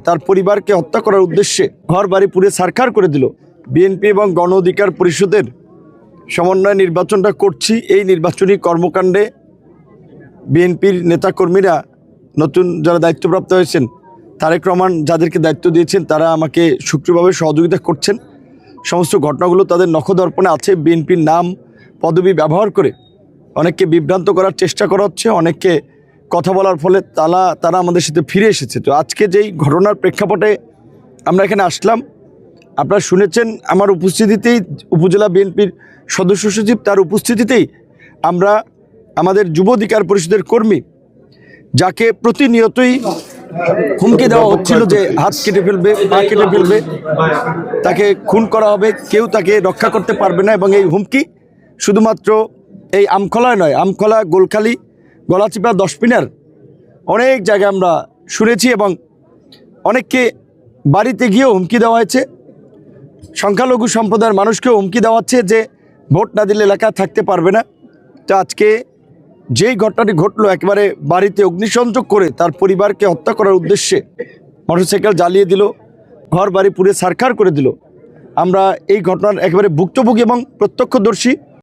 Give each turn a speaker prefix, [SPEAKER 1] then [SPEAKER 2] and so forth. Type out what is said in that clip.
[SPEAKER 1] তার পরিবারকে হত্যা করার উদ্দেশ্যে ঘর বাড়ি পুড়ে ছারখার করে দিল। বিএনপি এবং গণ অধিকার পরিষদের সমন্বয়ে নির্বাচনটা করছি। এই নির্বাচনী কর্মকাণ্ডে বিএনপির নেতাকর্মীরা নতুন যারা দায়িত্বপ্রাপ্ত হয়েছেন, তারেক রহমান যাদেরকে দায়িত্ব দিয়েছেন, তারা আমাকে সক্রিয়ভাবে সহযোগিতা করছেন। সমস্ত ঘটনাগুলো তাদের নখদর্পণে আছে। বিএনপির নাম পদবি ব্যবহার করে অনেককে বিভ্রান্ত করার চেষ্টা করা হচ্ছে, অনেককে কথা বলার ফলে তারা আমাদের সাথে ফিরে এসেছে। তো আজকে যেই ঘটনার প্রেক্ষাপটে আমরা এখানে আসলাম, আপনারা শুনেছেন আমার উপস্থিতিতেই, উপজেলা বিএনপির সদস্য সচিব তার উপস্থিতিতেই আমরা আমাদের যুব অধিকার পরিষদের কর্মী, যাকে প্রতিনিয়তই হুমকি দেওয়া হচ্ছিল যে হাত কেটে ফেলবে, পা কেটে ফেলবে, তাকে খুন করা হবে, কেউ তাকে রক্ষা করতে পারবে না। এবং এই হুমকি শুধুমাত্র এই আমখলায় নয়, আমখলা, গোলখালি, গলাচিপা, দশপিনার অনেক জায়গায় আমরা শুনেছি এবং অনেককে বাড়িতে গিয়েও হুমকি দেওয়া হয়েছে। সংখ্যালঘু সম্প্রদায়ের মানুষকেও হুমকি দেওয়া হচ্ছে যে ভোট না দিলে এলাকায় থাকতে পারবে না। তো আজকে যেই ঘটনাটি ঘটলো, একেবারে বাড়িতে অগ্নিসংযোগ করে তার পরিবারকে হত্যা করার উদ্দেশ্যে মোটরসাইকেল জ্বালিয়ে দিল, ঘর বাড়ি পুড়ে ছারখার করে দিল। আমরা এই ঘটনার একেবারে ভুক্তভোগী এবং প্রত্যক্ষদর্শী।